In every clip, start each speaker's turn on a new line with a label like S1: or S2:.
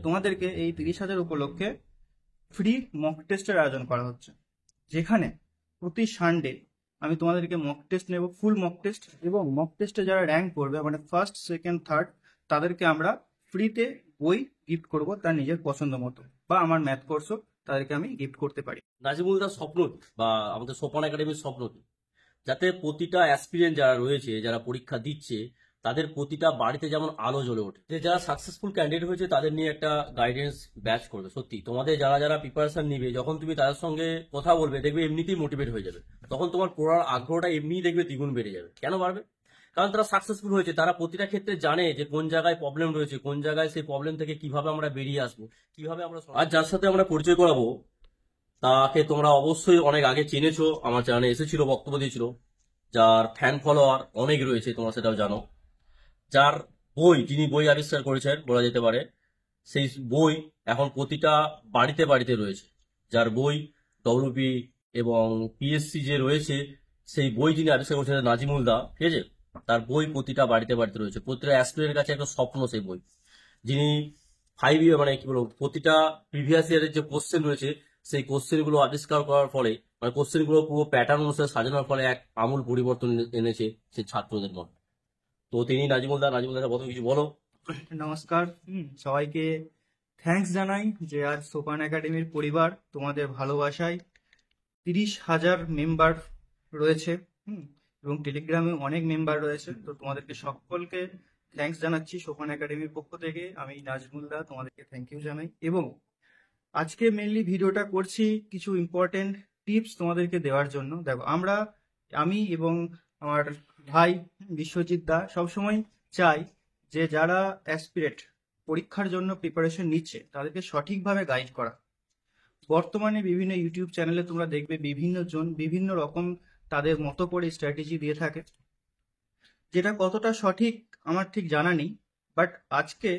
S1: তোমাদেরকে এই 30,000 উপলক্ষে ফ্রি মক টেস্টের আয়োজন করা হচ্ছে, যেখানে প্রতি সানডে আমি তোমাদেরকে মক টেস্ট নেব, ফুল মক টেস্ট, এবং মক টেস্টে যারা র্যাঙ্ক করবে মানে ফার্স্ট সেকেন্ড থার্ড তাদেরকে আমরা ফ্রিতে বই গিফট করব তার নিজের পছন্দ মতো, বা আমার ম্যাথ কোর্সও তাদেরকে আমি গিফট করতে পারি।
S2: নাজিমুলদার স্বপ্ন বা আমাদের সোপান একাডেমির স্বপ্ন কি, যাতে প্রতিটা অ্যাসপিরিয়েন্ট যারা রয়েছে, যারা পরীক্ষা দিচ্ছে, তাদের প্রতিটা বাড়িতে যেমন আলো জ্বলে ওঠে। যে যারা সাকসেসফুল ক্যান্ডিডেট হয়েছে তাদের নিয়ে একটা গাইডেন্স ব্যাচ করবে। সত্যি তোমাদের যারা যারা প্রিপারেশন নিবে, যখন তুমি তাদের সঙ্গে কথা বলবে, দেখবে এমনিতেই মোটিভেট হয়ে যাবে। তখন তোমার পড়ার আগ্রহটা এমনিই দেখবে দ্বিগুণ বেড়ে যাবে। কেন বাড়বে? কারণ তারা সাকসেসফুল হয়েছে, তারা প্রতিটা ক্ষেত্রে জানে যে কোন জায়গায় প্রবলেম রয়েছে, কোন জায়গায় সেই প্রবলেম থেকে কিভাবে আমরা বেরিয়ে আসবো, কিভাবে আমরা। আর যার সাথে আমরা পরিচয় করাবো তাকে তোমরা অবশ্যই অনেক আগে চিনেছো, আমার চ্যানেলে এসেছিল, বক্তব্য দিয়েছিল, যার ফ্যান ফলোয়ার অনেক রয়েছে, তোমরা সেটাও জানো। যার যিনি বই আবিষ্কার করেছেন বলা যেতে পারে, সেই বই এখন প্রতিটা বাড়িতে বাড়িতে রয়েছে। যার বই ডব্লিউপি এবং পিএসসি যে রয়েছে, সেই বই যিনি আবিষ্কার করেছেন নাজিমুল দা, ঠিক আছে, তার বই প্রতিটা বাড়িতে বাড়িতে রয়েছে। প্রতিটা অ্যাসপিরেন্টের কাছে একটা স্বপ্ন সেই বই, যিনি 5 ইয়ার মানে কি বলবো, প্রতিটা প্রিভিয়াস ইয়ারের যে কোশ্চেন রয়েছে সেই কোশ্চেন গুলো আবিষ্কার করার ফলে, মানে কোশ্চেন গুলো পুরো প্যাটার্ন অনুসারে সাজানোর ফলে এক আমূল পরিবর্তন এনেছে সেই ছাত্রদের মধ্যে। তো তিনি নাজিমুলদার প্রথমে কিছু বলো।
S1: নমস্কার সবাইকে, থ্যাঙ্কস জানাই যে আজ সোপান একাডেমির পরিবার তোমাদের ভালোবাসায় 30,000 মেম্বার রয়েছে, এবং টেলিগ্রামে অনেক মেম্বার রয়েছে। তো তোমাদেরকে সকলকে থ্যাঙ্কস জানাচ্ছি সোপান একাডেমির পক্ষ থেকে। আমি নাজমুলদা তোমাদেরকে থ্যাংক ইউ জানাই, এবং আজকে মেনলি ভিডিওটা করছি কিছু ইম্পর্টেন্ট টিপস তোমাদেরকে দেওয়ার জন্য। দেখো, আমি এবং আমার ভাই বিশ্বজিৎ দা সবসময় চাই যে যারা অ্যাসপিরেট পরীক্ষার জন্য প্রিপারেশন নিচ্ছে তাদেরকে সঠিকভাবে গাইড করা। বর্তমানে বিভিন্ন ইউটিউব চ্যানেলে তোমরা দেখবে বিভিন্ন জন বিভিন্ন রকম তাদের মতো করে স্ট্র্যাটেজি দিয়ে থাকে, যেটা কতটা সঠিক আমার ঠিক জানা নেই। বাট আজকে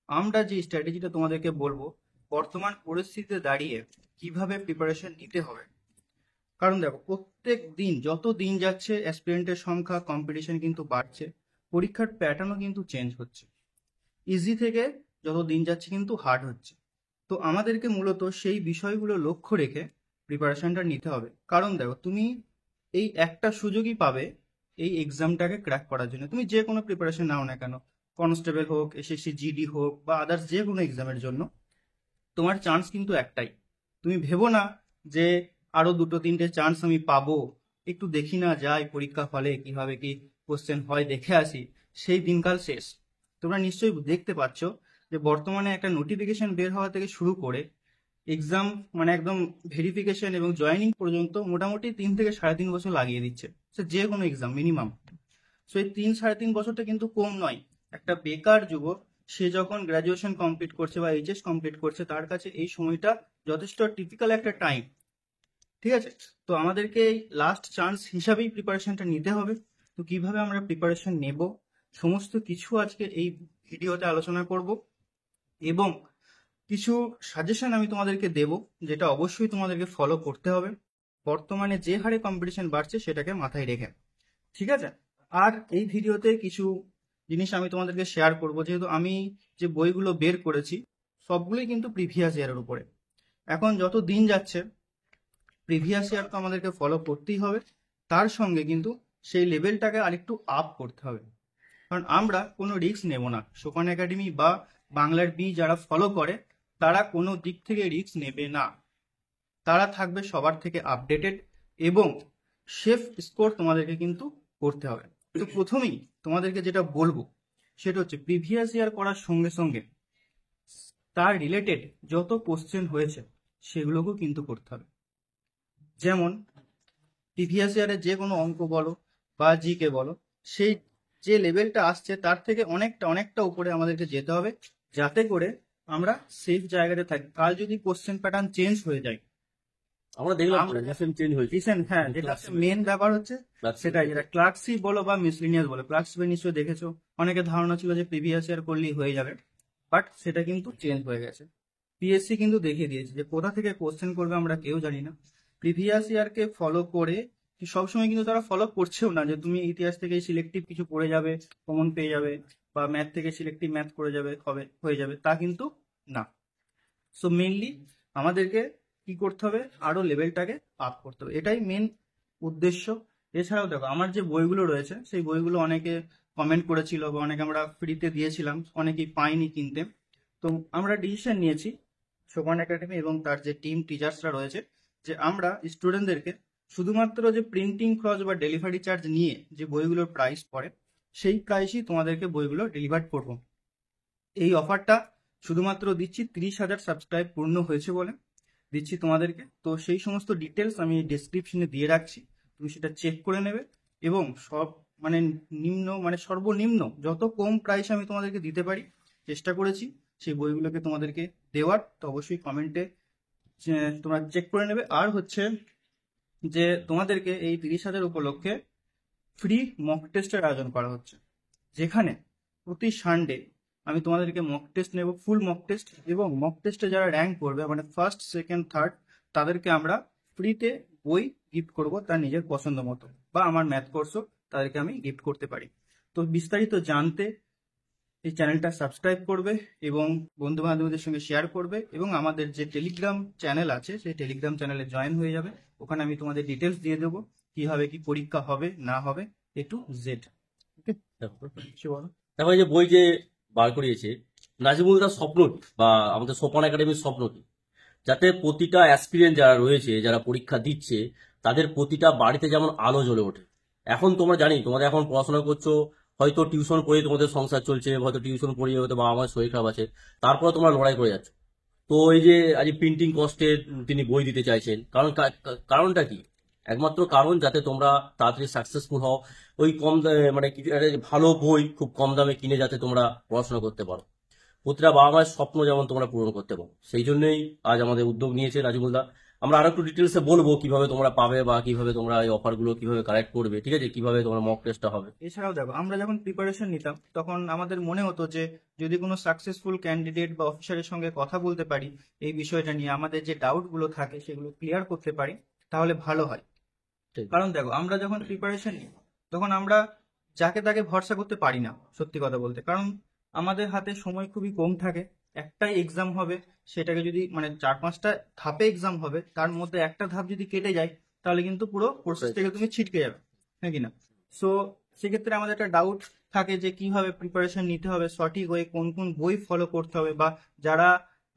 S1: আমরা যে স্ট্র্যাটেজিটা তোমাদেরকে বলবো, বর্তমান পরিস্থিতিতে দাঁড়িয়ে কিভাবে প্রিপারেশন নিতে হবে। কারণ দেখো, প্রত্যেক দিন যত দিন যাচ্ছে অ্যাসপিরেন্টের সংখ্যা, কম্পিটিশন কিন্তু বাড়ছে, পরীক্ষার প্যাটার্নও কিন্তু চেঞ্জ হচ্ছে, ইজি থেকে যত দিন যাচ্ছে কিন্তু হার্ড হচ্ছে। তো আমাদেরকে মূলত সেই বিষয়গুলো লক্ষ্য রেখে প্রিপারেশনটা নিতে হবে। কারণ দেখো, তুমি এই একটা সুযোগই পাবে এই এক্সামটাকে ক্র্যাক করার জন্য। তুমি যে কোনো প্রিপারেশন নাও না কেন, কনস্টেবল হোক, এসএসসি জিডি হোক, বা আদার্স যে কোনো এক্সামের জন্য, তোমার চান্স কিন্তু একটাই। তুমি ভেবো না যে আরো দুটো তিনটে চান্স আমি পাবো, একটু দেখি না যাই পরীক্ষা হলে কিভাবে কি কোশ্চেন হয় দেখে আসি, সেই দিনকাল শেষ। তোমরা নিশ্চয়ই দেখতে পাচ্ছ যে বর্তমানে একটা নোটিফিকেশন বের হওয়া থেকে শুরু করে এক্সাম মানে একদম ভেরিফিকেশন এবং জয়েনিং পর্যন্ত মোটামুটি 3 থেকে 3.5 বছর লাগিয়ে দিচ্ছে, সে যে কোনো এক্সাম মিনিমাম। সো এই 3-3.5 বছরটা কিন্তু কম নয়। একটা বেকার যুবক, সে যখন গ্রাজুয়েশন কমপ্লিট করছে বা এইচএস কমপ্লিট করছে, তার কাছে এই সময়টা যথেষ্ট টিপিক্যাল একটা টাইম, ঠিক আছে? তো আমাদেরকে এই লাস্ট চান্স হিসাবেই প্রিপারেশনটা নিতে হবে। তো কিভাবে আমরা প্রিপারেশন নেব, সমস্ত কিছু আজকে এই ভিডিওতে আলোচনা করব, এবং কিছু সাজেশন আমি তোমাদেরকে দেব, যেটা অবশ্যই তোমাদেরকে ফলো করতে হবে বর্তমানে যে হারে কম্পিটিশন বাড়ছে সেটাকে মাথায় রেখে, ঠিক আছে? আর এই ভিডিওতে কিছু জিনিস আমি তোমাদেরকে শেয়ার করব, যেহেতু আমি যে বইগুলো বের করেছি সবগুলোই কিন্তু প্রিভিয়াস ইয়ারের উপরে। এখন যত দিন যাচ্ছে প্রিভিয়াস ইয়ার তো আমাদেরকে ফলো করতেই হবে, তার সঙ্গে কিন্তু সেই লেভেলটাকে আরেকটু আপ করতে হবে। কারণ আমরা কোনো রিস্ক নেব না, সোপান একাডেমি বা বাংলার বি যারা ফলো করে তারা কোনো দিক থেকে রিস্ক নেবে না। তারা থাকবে সবার থেকে আপডেটেড, এবং সেফ স্কোর তোমাদেরকে কিন্তু করতে হবে। তো প্রথমেই তোমাদেরকে যেটা বলবো সেটা হচ্ছে প্রিভিয়াস ইয়ার করার সঙ্গে সঙ্গে তার রিলেটেড যত কোশ্চেন হয়েছে সেগুলোকেও কিন্তু করতে হবে। যেমন প্রিভিয়াস ইয়ারে যে কোনো অঙ্ক বলো বা জিকে বলো, সেই যে লেভেলটা আসছে তার থেকে অনেকটা অনেকটা উপরে আমাদেরকে যেতে হবে, যাতে করে আমরা সেফ জায়গাতে থাকি। কাল যদি কোশ্চেন প্যাটার্ন চেঞ্জ হয়ে যায়,
S2: আমরা দেখলাম চেঞ্জ হয়েছে।
S1: হ্যাঁ, যেটা মেন ব্যাপার হচ্ছে সেটাই, যেটা ক্লার্কশিপ বলো বা মিসলিনিয়াস বলো, ক্লার্কশিপে নিশ্চয়ই দেখেছো, অনেকের ধারণা ছিল যে প্রিভিয়াস ইয়ার করলেই হয়ে যাবে, বাট সেটা কিন্তু চেঞ্জ হয়ে গেছে। পিএসসি কিন্তু দেখিয়ে দিয়েছে যে কোথা থেকে কোশ্চেন করবে আমরা কেউ জানি না। প্রিভিয়াস ইয়ারকে ফলো করে সবসময় কিন্তু তারা ফলো করছেও না যে তুমি ইতিহাস থেকে সিলেক্টিভ কিছু পড়ে যাবে, কমন পেয়ে যাবে, বা ম্যাথ থেকে সিলেক্টিভ ম্যাথ করে যাবে, হয়ে যাবে, তা কিন্তু না। সো মেনলি আমাদেরকে কি করতে হবে, আরো লেভেলটাকে আপ করতে হবে, এটাই মেন উদ্দেশ্য। এছাড়াও দেখো আমার যে বইগুলো রয়েছে সেই বইগুলো অনেকে কমেন্ট করেছিল বা অনেকে আমরা ফ্রিতে দিয়েছিলাম, অনেকেই পাইনি কিনতে। তো আমরা ডিসিশন নিয়েছি সোপান একাডেমি এবং তার যে টিম টিচার্সরা রয়েছে, যে আমরা স্টুডেন্টদেরকে শুধুমাত্র যে প্রিন্টিং খরচ বা ডেলিভারি চার্জ নিয়ে যে বইগুলোর প্রাইস পড়ে সেই প্রাইসই তোমাদেরকে বইগুলো ডেলিভার করব। এই অফারটা শুধুমাত্র দিচ্ছি 30,000 সাবস্ক্রাইব পূর্ণ হয়েছে বলে দিচ্ছি তোমাদেরকে। তো সেই সমস্ত ডিটেলস আমি ডেসক্রিপশনে দিয়ে রাখছি, তুমি সেটা চেক করে নেবে। এবং সব মানে সর্বনিম্ন যত কম প্রাইস আমি তোমাদেরকে দিতে পারি চেষ্টা করেছি সেই বইগুলোকে তোমাদেরকে দেওয়ার। তো অবশ্যই কমেন্টে তোমরা চেক করে নেবে। আর হচ্ছে যে তোমাদেরকে এই 30,000 উপলক্ষে ফ্রি মক টেস্টের আয়োজন করা হচ্ছে, যেখানে প্রতি সানডে আমি তোমাদেরকে মক টেস্ট নেব, ফুল মক টেস্ট। এবং মক টেস্টে যারা র্যাঙ্ক করবে মানে ফার্স্ট সেকেন্ড থার্ড তাদেরকে আমরা ফ্রিতে বই গিফট করব তার নিজের পছন্দ মতো, বা আমার ম্যাথ কোর্সও তাদেরকে আমি গিফট করতে পারি। তো বিস্তারিত জানতে এই চ্যানেলটা সাবস্ক্রাইব করবে এবং বন্ধু বান্ধবদের সঙ্গে শেয়ার করবে, এবং আমাদের যে টেলিগ্রাম চ্যানেল আছে সেই টেলিগ্রাম চ্যানেলে জয়েন হয়ে যাবে। ওখানে আমি তোমাদের ডিটেলস দিয়ে দেবো কিভাবে কি পরীক্ষা হবে না হবে A to Z। ওকে, বলো।
S2: দেখো এই যে বই যে বার করিয়েছে নাজিমুলদার স্বপ্ন কি, বা আমাদের সোপান একাডেমির স্বপ্ন কি, যাতে প্রতিটা অ্যাসপিরিয়েন্ট যারা রয়েছে, যারা পরীক্ষা দিচ্ছে, তাদের প্রতিটা বাড়িতে যেমন আলো জ্বলে ওঠে। এখন তোমরা জানি তোমাদের এখন পড়াশোনা করছো, হয়তো টিউশন পড়ে তোমাদের সংসার চলছে, হয়তো টিউশন পড়িয়ে হয়তো বাবা মার শরীর খারাপ আছে, তারপরে তোমরা লড়াই করে যাচ্ছ। তো এই যে আজ প্রিন্টিং কস্টে তিনি বই দিতে চাইছেন, কারণটা কি? একমাত্র কারণ যাতে তোমরা তাড়াতাড়ি সাকসেসফুল হও, ওই কম মানে একটা ভালো বই খুব কম দামে কিনে যাতে তোমরা পড়াশোনা করতে পারো, প্রতিটা বাবা মায়ের স্বপ্ন যেমন তোমরা পূরণ করতে পারো। সেই জন্যই আজ আমাদের উদ্যোগ নিয়েছে নাজিমুলদা। আমরা আরো একটু ডিটেলসে বলবো কিভাবে তোমরা পাবে বা কিভাবে তোমরা এই অফারগুলো কিভাবে কালেক্ট করবে, ঠিক আছে, কিভাবে তোমরা মক টেস্টটা হবে।
S1: এছাড়াও দেখো আমরা যখন প্রিপারেশন নিতাম তখন আমাদের মনে হতো যে যদি কোনো সাকসেসফুল ক্যান্ডিডেট বা অফিসারের সঙ্গে কথা বলতে পারি এই বিষয়টা নিয়ে, আমাদের যে ডাউট গুলো থাকে সেগুলো ক্লিয়ার করতে পারি, তাহলে ভালো হয়।
S2: ঠিক।
S1: কারণ দেখো আমরা যখন প্রিপারেশন নিই তখন আমরা যাকে তাকে ভরসা করতে পারি না, সত্যি কথা বলতে। কারণ আমাদের হাতে সময় খুবই কম থাকে, একটাই এক্সাম হবে, সেটাকে যদি মানে 4-5টা ধাপে এক্সাম হবে, তার মধ্যে একটা ধাপ যদি কেটে যায় তাহলে কিন্তু পুরো প্রসেস থেকে তুমি ছিটকে যাবে, হ্যাঁ কি না? সো সেক্ষেত্রে আমাদের একটা ডাউট থাকে যে কিভাবে প্রিপারেশন নিতে হবে, সঠিক হয়ে কোন কোন বই ফলো করতে হবে, বা যারা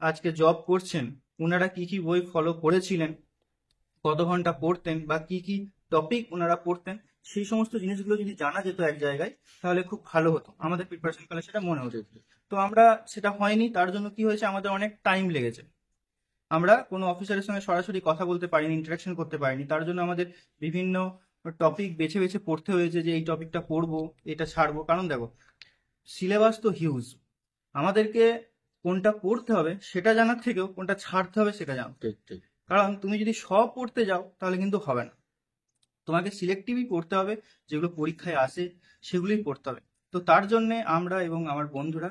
S1: আজকে জব করছেন ওনারা কি কি বই ফলো করেছিলেন, কত ঘন্টা পড়তেন, বা কি কি টপিক ওনারা পড়তেন, সেই সমস্ত জিনিসগুলো যদি জানা যেত এক জায়গায় তাহলে খুব ভালো হতো আমাদের প্রিপারেশন কালে, সেটা মনে হতো। তো আমরা সেটা হয়নি, তার জন্য কি হয়েছে আমাদের অনেক টাইম লেগেছে, আমরা কোনো অফিসারের সঙ্গে সরাসরি কথা বলতে পারিনি, ইন্টারাকশন করতে পারিনি। তার জন্য আমাদের বিভিন্ন টপিক বেছে বেছে পড়তে হয়েছে যে এই টপিকটা পড়বো এটা ছাড়বো। কারণ দেখো সিলেবাস তো হিউজ, আমাদেরকে কোনটা পড়তে হবে সেটা জানার থেকেও কোনটা ছাড়তে হবে সেটা জানো।
S2: ঠিক ঠিক।
S1: কারণ তুমি যদি সব পড়তে যাও তাহলে কিন্তু হবে না, তোমাকে সিলেক্টিভই পড়তে হবে, যেগুলো পরীক্ষায় আসে সেগুলোই পড়তে হবে। তো তার জন্যে আমরা এবং আমার বন্ধুরা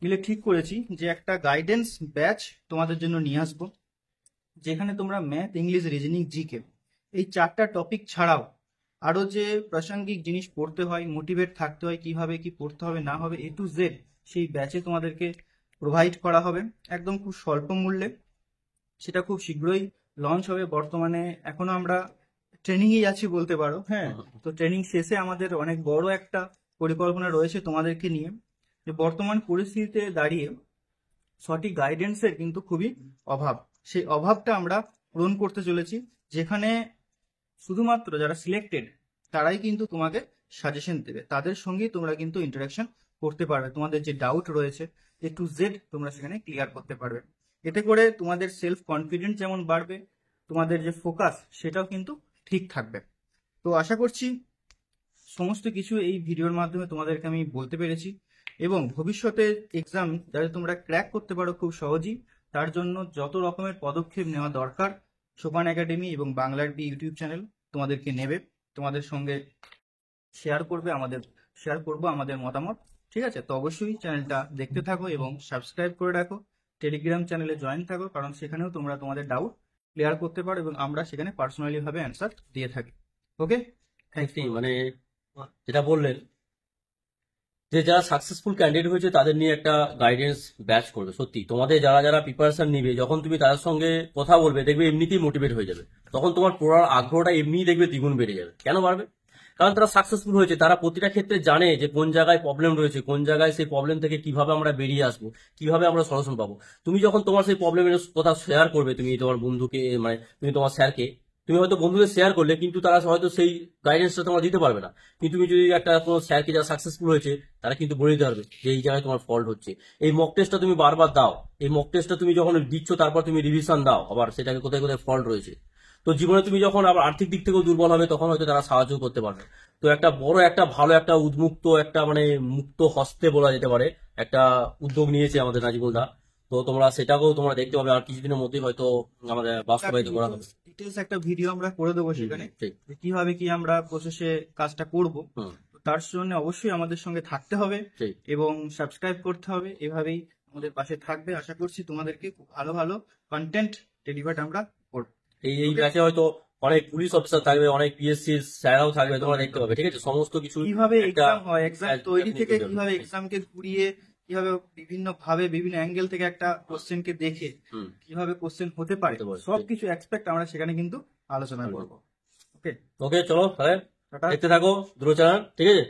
S1: মিলে ঠিক করেছি যে একটা গাইডেন্স ব্যাচ তোমাদের জন্য নিয়ে আসবো, যেখানে তোমরা ম্যাথ, ইংলিশ, রিজনিং, জিকে এই 4টা টপিক ছাড়াও আরো যে প্রাসঙ্গিক জিনিস পড়তে হয়, মোটিভেট থাকতে হয়, কিভাবে কি পড়তে হবে না হবে A to Z সেই ব্যাচে তোমাদেরকে প্রোভাইড করা হবে একদম খুব স্বল্প মূল্যে। সেটা খুব শীঘ্রই লঞ্চ হবে। বর্তমানে এখনো আমরা ট্রেনিংয়েই আছি বলতে পারো, হ্যাঁ। তো ট্রেনিং শেষে আমাদের অনেক বড় একটা পরিকল্পনা রয়েছে তোমাদেরকে নিয়ে, যে বর্তমান পরিস্থিতিতে দাঁড়িয়ে সঠিক গাইডেন্সের কিন্তু খুবই অভাব, সেই অভাবটা আমরা পূরণ করতে চলেছি, যেখানে শুধুমাত্র যারা সিলেক্টেড তারাই কিন্তু তোমাকে সাজেশন দেবে, তাদের সঙ্গেই তোমরা কিন্তু ইন্টারাকশন করতে পারবে, তোমাদের যে ডাউট রয়েছে A to Z তোমরা সেখানে ক্লিয়ার করতে পারবে। এতে করে তোমাদের সেলফ কনফিডেন্স যেমন বাড়বে, তোমাদের যে ফোকাস সেটাও কিন্তু ঠিক থাকবে। তো আশা করছি সমস্ত কিছু এই ভিডিওর মাধ্যমে তোমাদেরকে আমি বলতে পেরেছি, এবং ভবিষ্যতে এক্সাম যাতে তোমরা ক্র্যাক করতে পারো খুব সহজেই, তার জন্য যত রকমের পদক্ষেপ নেওয়া দরকার সোপান একাডেমি এবং বাংলার বি ইউটিউব চ্যানেল তোমাদেরকে নেবে, তোমাদের সঙ্গে শেয়ার করবো আমাদের মতামত। ঠিক আছে, তো অবশ্যই চ্যানেলটা দেখতে থাকো এবং সাবস্ক্রাইব করে রাখো, টেলিগ্রাম চ্যানেলে জয়েন থাকো, কারণ সেখানেও তোমরা তোমাদের ডাউট ক্লিয়ার করতে পারো এবং আমরা সেখানে পার্সোনালি ভাবে অ্যান্সার দিয়ে থাকি। ওকে, থ্যাংক ইউ।
S2: মানে যেটা বললেন যে যারা সাকসেসফুল ক্যান্ডিডেট হয়েছে তাদের নিয়ে একটা গাইডেন্স ব্যাচ করবে। সত্যি তোমাদের যারা যারা প্রিপারেশন নিবে, যখন তুমি তাদের সঙ্গে কথা বলবে দেখবে এমনিতেই মোটিভেট হয়ে যাবে, তখন তোমার পড়ার আগ্রহটা এমনিই দেখবে দ্বিগুণ বেড়ে যাবে। কেন বাড়বে? কারণ তারা সাকসেসফুল হয়েছে, তারা প্রতিটা ক্ষেত্রে জানে যে কোন জায়গায় প্রবলেম রয়েছে, কোন জায়গায় সেই প্রবলেম থেকে কিভাবে আমরা বেরিয়ে আসবো, কিভাবে আমরা সলিউশন পাবো। তুমি যখন তোমার সেই প্রবলেমের কথা শেয়ার করবে, তুমি তোমার বন্ধুকে, মানে তুমি তোমার স্যারকে, তুমি হয়তো বন্ধুদের শেয়ার করলে, কিন্তু তারা হয়তো সেই গাইডেন্সটা তোমার দিতে পারবে না। কিন্তু তুমি যদি একটা কোনো স্যারকে যারা সাকসেসফুল হয়েছে, তারা কিন্তু বলে দিতে পারবে যে এই জায়গায় তোমার ফল্ট হচ্ছে। এই মক টেস্টটা তুমি বারবার দাও, এই মক টেস্টটা তুমি যখন দিচ্ছ তারপর তুমি রিভিশন দাও আবার সেটাকে কোথায় কোথায় ফল্ট রয়েছে। তো জীবনে তুমি যখন আবার আর্থিক দিক থেকেও দুর্বল হবে, তখন হয়তো তারা সাহায্য করতে পারবে। তো একটা বড় একটা ভালো একটা উন্মুক্ত একটা মানে মুক্ত হস্তে বলা যেতে পারে একটা উদ্যোগ নিয়েছে আমাদের নাজিবুল দা। তো তোমরা সেটাকেও তোমরা দেখতে পাবে, আর কিছুদিনের মধ্যেই হয়তো আমাদের বাস্তবায়িত করা হবে।
S1: ডিটেলস একটা ভিডিও আমরা করে দেবো সেখানে,
S2: ঠিক।
S1: যে কিভাবে কি আমরা প্রসেসে কাজটা করব।
S2: হুম।
S1: তো তার জন্য অবশ্যই আমাদের সঙ্গে থাকতে হবে
S2: ঠিক।
S1: এবং সাবস্ক্রাইব করতে হবে। এভাবেই আমাদের পাশে থাকবে। আশা করছি তোমাদেরকে খুব ভালো ভালো কন্টেন্ট ডেলিভার আমরা করব।
S2: এই ব্যাচে হয়তো অনেক পুলিশ অফিসার থাকবে, অনেক পিএসসি স্যাররাও থাকবে, তোমরা দেখতে পাবে। ঠিক আছে, সমস্ত কিছু
S1: কিভাবে
S2: একটা
S1: এক্সাম হয়, এক্সাম তৈরি
S2: আপনি
S1: থেকে
S2: বুঝতে
S1: কিভাবে
S2: পারবেন।
S1: এক্সামকে ঘুরিয়ে, কিভাবে বিভিন্ন ভাবে বিভিন্ন অ্যাঙ্গেল থেকে একটা কোশ্চেনকে দেখে
S2: হুম।
S1: কিভাবে কোশ্চেন হতে পারে,
S2: হতে পারে,
S1: সবকিছু এক্সপেক্ট আমরা সেখানে কিন্তু আলোচনা
S2: ঠিক।
S1: করবো। ওকে,
S2: ওকে, চলো তাহলে
S1: টাটা।
S2: দেখতে থাকো দ্রুত চ্যানেল। ঠিক আছে।